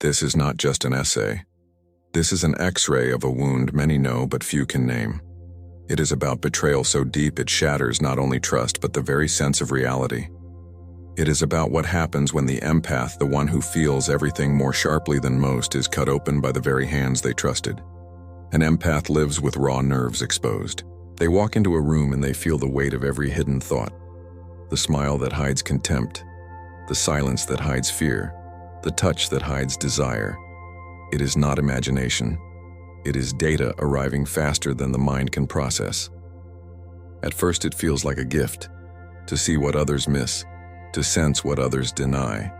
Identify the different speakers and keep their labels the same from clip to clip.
Speaker 1: This is not just an essay. This is an X-ray of a wound many know but few can name. It is about betrayal so deep it shatters not only trust but the very sense of reality. It is about what happens when the empath, the one who feels everything more sharply than most, is cut open by the very hands they trusted. An empath lives with raw nerves exposed. They walk into a room and they feel the weight of every hidden thought. The smile that hides contempt, the silence that hides fear, the touch that hides desire. It is not imagination. It is data arriving faster than the mind can process. At first it feels like a gift, to see what others miss, to sense what others deny.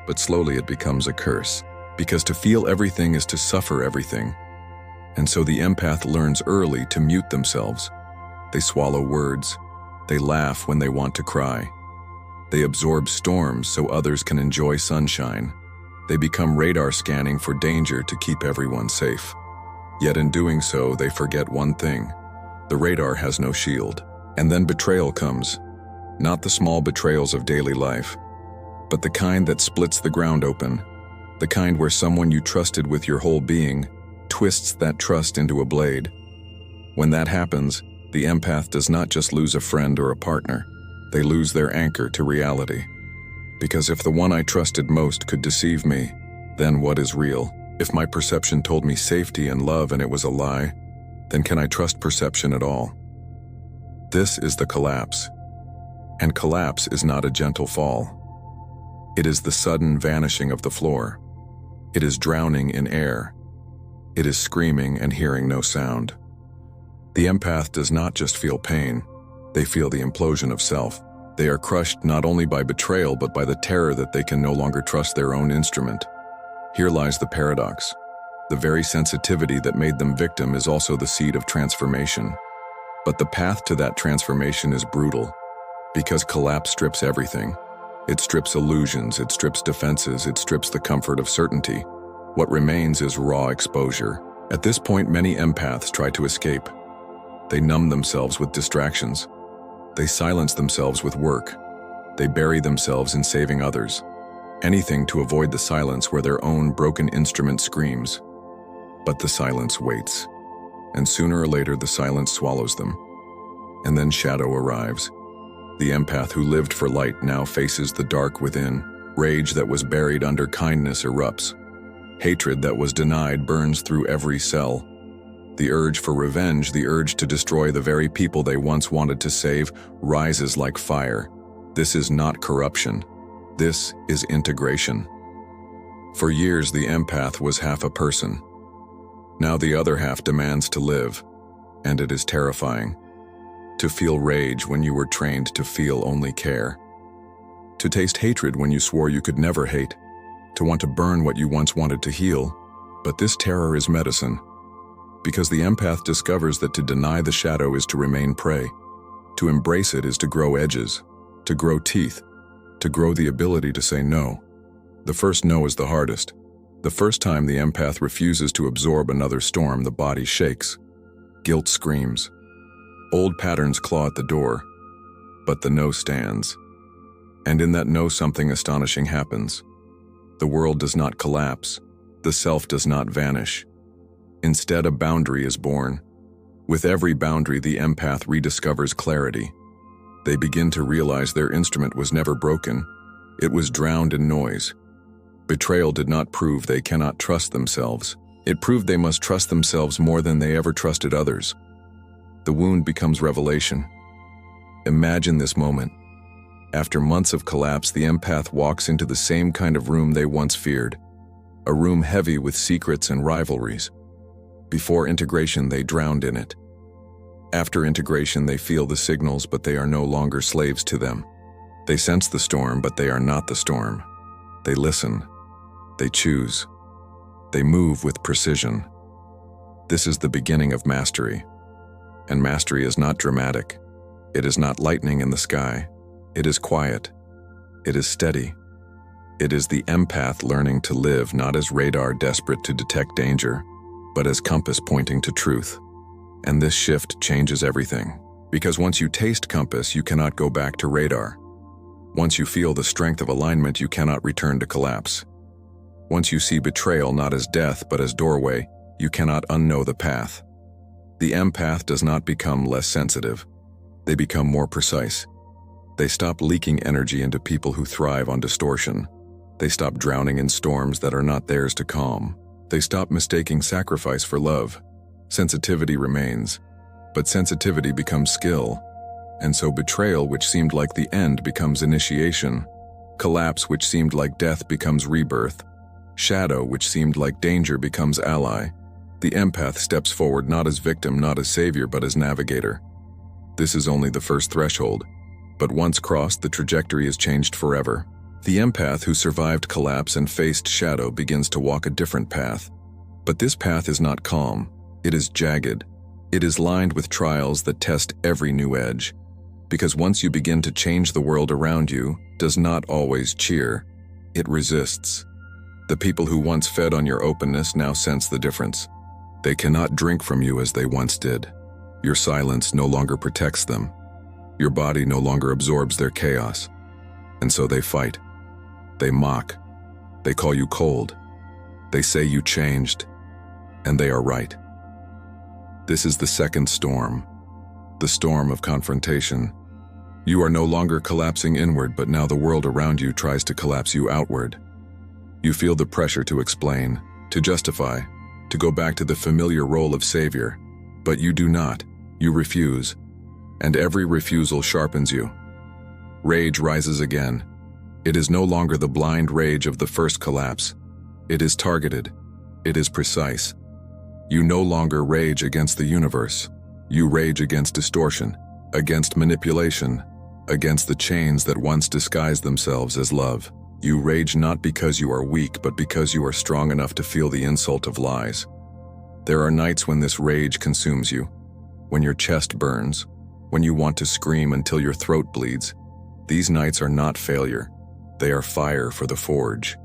Speaker 1: But slowly it becomes a curse, because to feel everything is to suffer everything. And so the empath learns early to mute themselves. They swallow words. They laugh when they want to cry. They absorb storms so others can enjoy sunshine. They become radar scanning for danger to keep everyone safe. Yet in doing so, they forget one thing. The radar has no shield. And then betrayal comes. Not the small betrayals of daily life, but the kind that splits the ground open. The kind where someone you trusted with your whole being twists that trust into a blade. When that happens, the empath does not just lose a friend or a partner. They lose their anchor to reality. Because if the one I trusted most could deceive me, then what is real? If my perception told me safety and love and it was a lie, then can I trust perception at all? This is the collapse. And collapse is not a gentle fall. It is the sudden vanishing of the floor. It is drowning in air. It is screaming and hearing no sound. The empath does not just feel pain. They feel the implosion of self. They are crushed not only by betrayal but by the terror that they can no longer trust their own instrument. Here lies the paradox. The very sensitivity that made them victim is also the seed of transformation. But the path to that transformation is brutal. Because collapse strips everything. It strips illusions, it strips defenses, it strips the comfort of certainty. What remains is raw exposure. At this point, many empaths try to escape. They numb themselves with distractions. They silence themselves with work. They bury themselves in saving others. Anything to avoid the silence where their own broken instrument screams. But the silence waits. And sooner or later, the silence swallows them. And then shadow arrives. The empath who lived for light now faces the dark within. Rage that was buried under kindness erupts. Hatred that was denied burns through every cell. The urge for revenge, the urge to destroy the very people they once wanted to save, rises like fire. This is not corruption. This is integration. For years, the empath was half a person. Now the other half demands to live, and it is terrifying. To feel rage when you were trained to feel only care. To taste hatred when you swore you could never hate. To want to burn what you once wanted to heal. But this terror is medicine. Because the empath discovers that to deny the shadow is to remain prey. To embrace it is to grow edges, to grow teeth, to grow the ability to say no. The first no is the hardest. The first time the empath refuses to absorb another storm, the body shakes. Guilt screams. Old patterns claw at the door, but the no stands. And in that no, something astonishing happens. The world does not collapse. The self does not vanish. Instead, a boundary is born. With every boundary, the empath rediscovers clarity. They begin to realize their instrument was never broken. It was drowned in noise. Betrayal did not prove they cannot trust themselves. It proved they must trust themselves more than they ever trusted others. The wound becomes revelation. Imagine this moment. After months of collapse, the empath walks into the same kind of room they once feared. A room heavy with secrets and rivalries. Before integration, they drowned in it. After integration, they feel the signals, but they are no longer slaves to them. They sense the storm, but they are not the storm. They listen. They choose. They move with precision. This is the beginning of mastery. And mastery is not dramatic. It is not lightning in the sky. It is quiet. It is steady. It is the empath learning to live not as radar desperate to detect danger, but as compass pointing to truth. And this shift changes everything. Because once you taste compass, you cannot go back to radar. Once you feel the strength of alignment, you cannot return to collapse. Once you see betrayal not as death but as doorway, you cannot unknow the path. The empath does not become less sensitive. They become more precise. They stop leaking energy into people who thrive on distortion. They stop drowning in storms that are not theirs to calm. They stop mistaking sacrifice for love. Sensitivity remains, but sensitivity becomes skill. And so betrayal, which seemed like the end, becomes initiation. Collapse, which seemed like death, becomes rebirth. Shadow, which seemed like danger, becomes ally. The empath steps forward not as victim, not as savior, but as navigator. This is only the first threshold, but once crossed, the trajectory is changed forever. The empath who survived collapse and faced shadow begins to walk a different path. But this path is not calm. It is jagged. It is lined with trials that test every new edge. Because once you begin to change the world around you, does not always cheer. It resists. The people who once fed on your openness now sense the difference. They cannot drink from you as they once did. Your silence no longer protects them. Your body no longer absorbs their chaos. And so they fight. They mock. They call you cold. They say you changed. And they are right. This is the second storm. The storm of confrontation. You are no longer collapsing inward, but now the world around you tries to collapse you outward. You feel the pressure to explain, to justify, to go back to the familiar role of savior. But you do not. You refuse. And every refusal sharpens you. Rage rises again. It is no longer the blind rage of the first collapse. It is targeted. It is precise. You no longer rage against the universe. You rage against distortion, against manipulation, against the chains that once disguised themselves as love. You rage not because you are weak, but because you are strong enough to feel the insult of lies. There are nights when this rage consumes you, when your chest burns, when you want to scream until your throat bleeds. These nights are not failure. They are fire for the forge.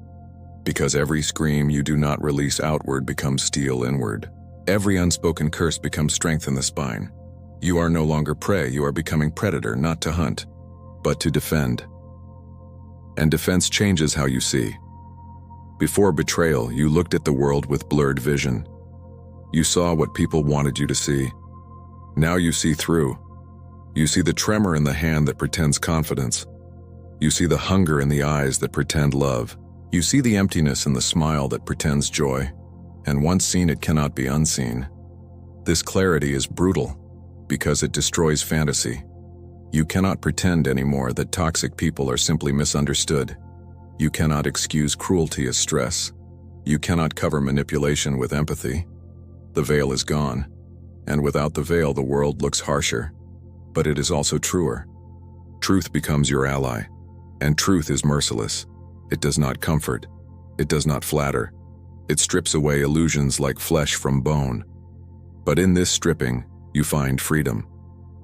Speaker 1: Because every scream you do not release outward becomes steel inward. Every unspoken curse becomes strength in the spine. You are no longer prey, you are becoming predator, not to hunt, but to defend. And defense changes how you see. Before betrayal, you looked at the world with blurred vision. You saw what people wanted you to see. Now you see through. You see the tremor in the hand that pretends confidence. You see the hunger in the eyes that pretend love. You see the emptiness in the smile that pretends joy. And once seen, it cannot be unseen. This clarity is brutal, because it destroys fantasy. You cannot pretend anymore that toxic people are simply misunderstood. You cannot excuse cruelty as stress. You cannot cover manipulation with empathy. The veil is gone, and without the veil the world looks harsher. But it is also truer. Truth becomes your ally, and truth is merciless. It does not comfort. It does not flatter. It strips away illusions like flesh from bone. But in this stripping, you find freedom.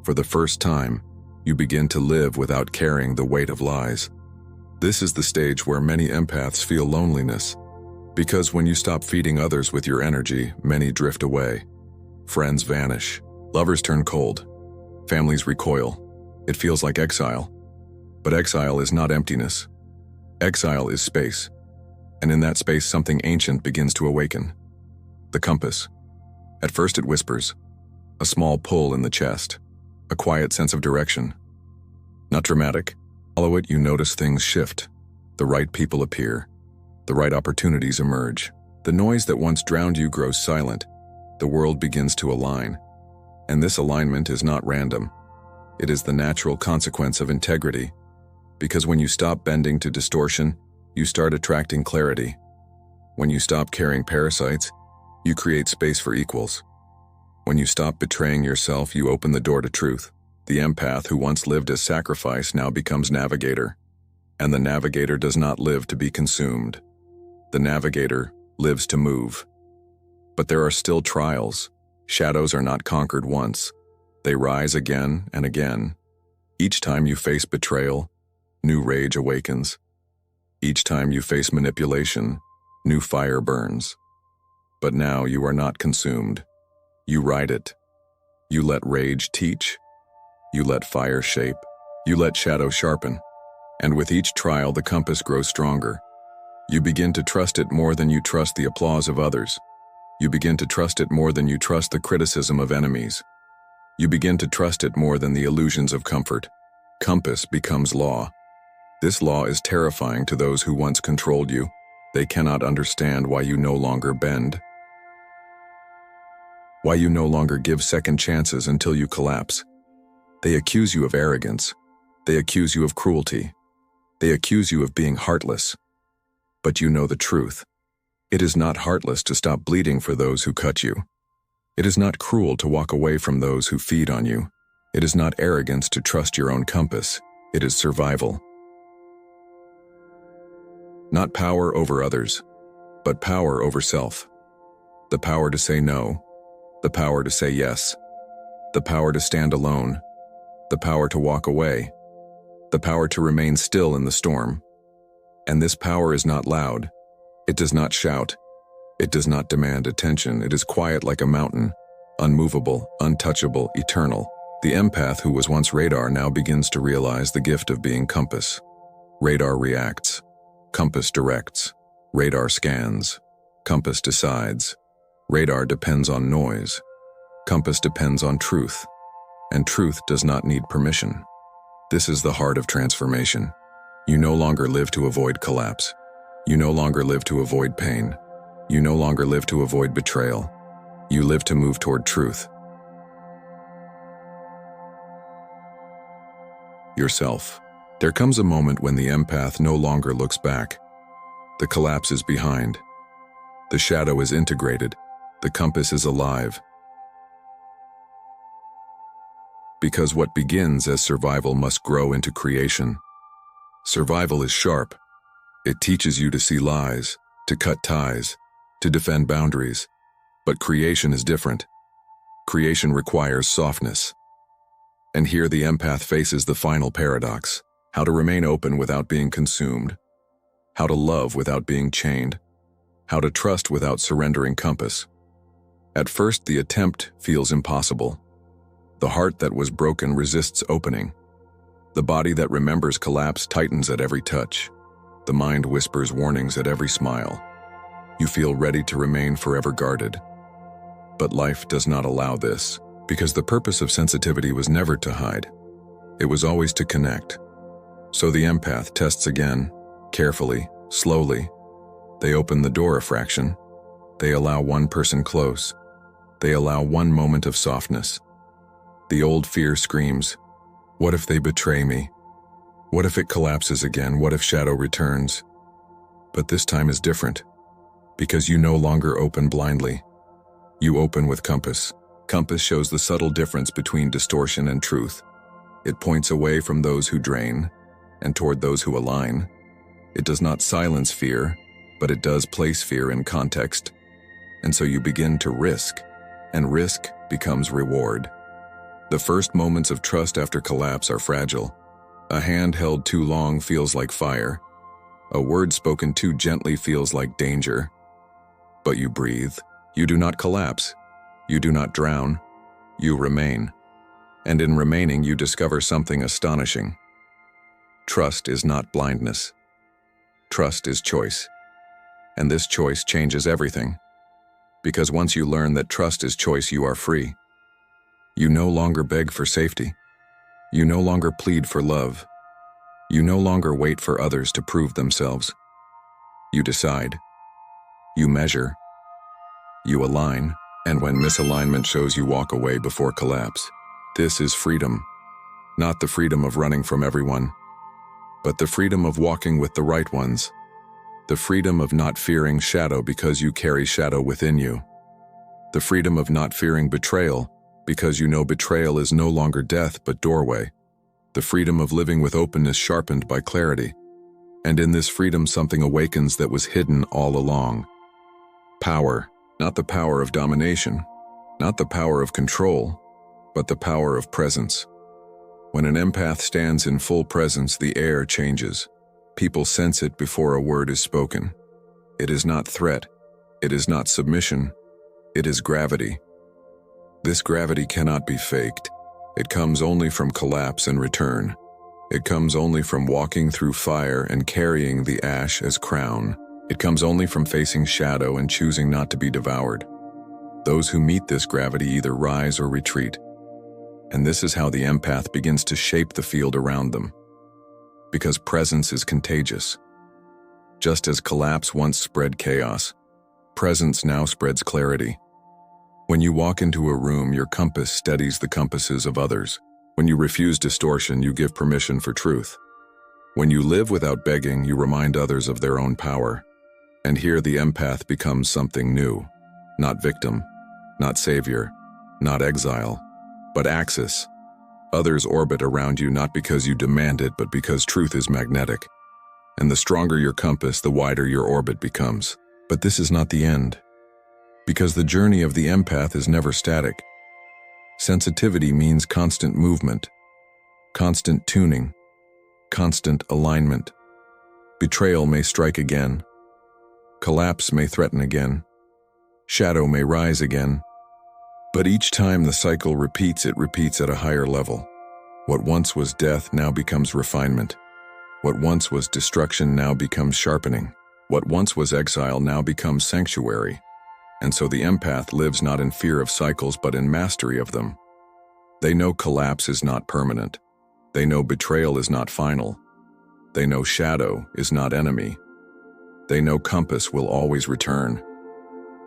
Speaker 1: For the first time, you begin to live without carrying the weight of lies. This is the stage where many empaths feel loneliness, because when you stop feeding others with your energy, many drift away. Friends vanish. Lovers turn cold. Families recoil. It feels like exile. But exile is not emptiness. Exile is space. And in that space, something ancient begins to awaken. The compass. At first it whispers. A small pull in the chest. A quiet sense of direction. Not dramatic. Follow it, you notice things shift. The right people appear. The right opportunities emerge. The noise that once drowned you grows silent. The world begins to align. And this alignment is not random. It is the natural consequence of integrity. Because when you stop bending to distortion, you start attracting clarity. When you stop carrying parasites, you create space for equals. When you stop betraying yourself, you open the door to truth. The empath who once lived as sacrifice now becomes navigator. And the navigator does not live to be consumed. The navigator lives to move. But there are still trials. Shadows are not conquered once. They rise again and again. Each time you face betrayal, new rage awakens. Each time you face manipulation, new fire burns. But now you are not consumed. You ride it. You let rage teach. You let fire shape. You let shadow sharpen. And with each trial, the compass grows stronger. You begin to trust it more than you trust the applause of others. You begin to trust it more than you trust the criticism of enemies. You begin to trust it more than the illusions of comfort. Compass becomes law. This law is terrifying to those who once controlled you. They cannot understand why you no longer bend, why you no longer give second chances until you collapse. They accuse you of arrogance. They accuse you of cruelty. They accuse you of being heartless. But you know the truth. It is not heartless to stop bleeding for those who cut you. It is not cruel to walk away from those who feed on you. It is not arrogance to trust your own compass. It is survival. Not power over others, but power over self. The power to say no, the power to say yes, the power to stand alone, the power to walk away, the power to remain still in the storm. And this power is not loud. It does not shout. It does not demand attention. It is quiet like a mountain, unmovable, untouchable, eternal. The empath who was once radar now begins to realize the gift of being compass. Radar reacts. Compass directs. Radar scans. Compass decides. Radar depends on noise. Compass depends on truth. And truth does not need permission. This is the heart of transformation. You no longer live to avoid collapse. You no longer live to avoid pain. You no longer live to avoid betrayal. You live to move toward truth. Yourself. There comes a moment when the empath no longer looks back. The collapse is behind. The shadow is integrated. The compass is alive. Because what begins as survival must grow into creation. Survival is sharp. It teaches you to see lies, to cut ties, to defend boundaries. But creation is different. Creation requires softness. And here the empath faces the final paradox: how to remain open without being consumed, how to love without being chained, how to trust without surrendering compass. At first, the attempt feels impossible. The heart that was broken resists opening. The body that remembers collapse tightens at every touch. The mind whispers warnings at every smile. You feel ready to remain forever guarded. But life does not allow this, because the purpose of sensitivity was never to hide. It was always to connect. So the empath tests again, carefully, slowly. They open the door a fraction. They allow one person close. They allow one moment of softness. The old fear screams, what if they betray me? What if it collapses again? What if shadow returns? But this time is different, because you no longer open blindly. You open with compass. Compass shows the subtle difference between distortion and truth. It points away from those who drain and toward those who align. It does not silence fear, but it does place fear in context. And so you begin to risk, and risk becomes reward. The first moments of trust after collapse are fragile. A hand held too long feels like fire. A word spoken too gently feels like danger. But you breathe. You do not collapse. You do not drown. You remain. And in remaining, you discover something astonishing. Trust is not blindness. Trust is choice. And this choice changes everything. Because once you learn that trust is choice, you are free. You no longer beg for safety. You no longer plead for love. You no longer wait for others to prove themselves. You decide. You measure. You align. And when misalignment shows, you walk away before collapse. This is freedom. Not the freedom of running from everyone, but the freedom of walking with the right ones. The freedom of not fearing shadow because you carry shadow within you. The freedom of not fearing betrayal because you know betrayal is no longer death but doorway. The freedom of living with openness sharpened by clarity. And in this freedom something awakens that was hidden all along. Power, not the power of domination, not the power of control, but the power of presence. When an empath stands in full presence, the air changes. People sense it before a word is spoken. It is not threat. It is not submission. It is gravity. This gravity cannot be faked. It comes only from collapse and return. It comes only from walking through fire and carrying the ash as crown. It comes only from facing shadow and choosing not to be devoured. Those who meet this gravity either rise or retreat. And this is how the empath begins to shape the field around them. Because presence is contagious. Just as collapse once spread chaos, presence now spreads clarity. When you walk into a room, your compass steadies the compasses of others. When you refuse distortion, you give permission for truth. When you live without begging, you remind others of their own power. And here the empath becomes something new. Not victim, not savior, not exile, but axis. Others orbit around you not because you demand it, but because truth is magnetic. And the stronger your compass, the wider your orbit becomes. But this is not the end. Because the journey of the empath is never static. Sensitivity means constant movement, constant tuning, constant alignment. Betrayal may strike again. Collapse may threaten again. Shadow may rise again. But each time the cycle repeats, it repeats at a higher level. What once was death now becomes refinement. What once was destruction now becomes sharpening. What once was exile now becomes sanctuary. And so the empath lives not in fear of cycles, but in mastery of them. They know collapse is not permanent. They know betrayal is not final. They know shadow is not enemy. They know compass will always return.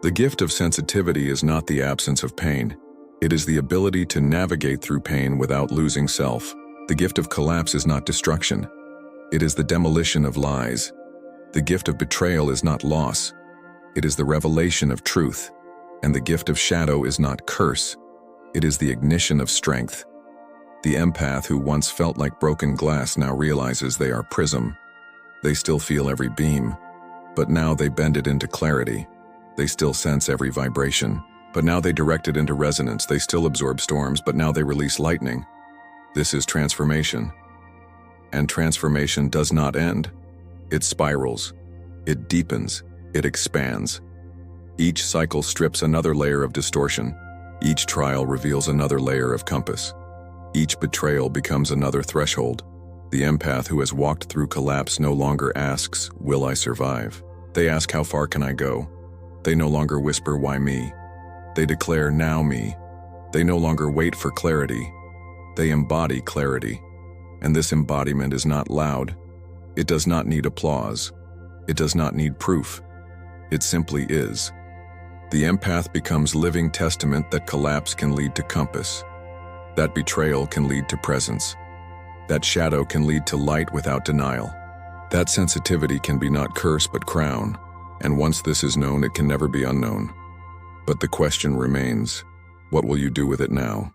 Speaker 1: The gift of sensitivity is not the absence of pain. It is the ability to navigate through pain without losing self. The gift of collapse is not destruction. It is the demolition of lies. The gift of betrayal is not loss. It is the revelation of truth. And the gift of shadow is not curse. It is the ignition of strength. The empath who once felt like broken glass now realizes they are prism. They still feel every beam, but now they bend it into clarity. They still sense every vibration, but now they direct it into resonance. They still absorb storms, but now they release lightning. This is transformation. And transformation does not end. It spirals. It deepens. It expands. Each cycle strips another layer of distortion. Each trial reveals another layer of compass. Each betrayal becomes another threshold. The empath who has walked through collapse no longer asks, "Will I survive?" They ask, "How far can I go?" They no longer whisper, "Why me?" They declare, "Now me." They no longer wait for clarity. They embody clarity. And this embodiment is not loud. It does not need applause. It does not need proof. It simply is. The empath becomes living testament that collapse can lead to compass. That betrayal can lead to presence. That shadow can lead to light without denial. That sensitivity can be not curse but crown. And once this is known, it can never be unknown. But the question remains, what will you do with it now?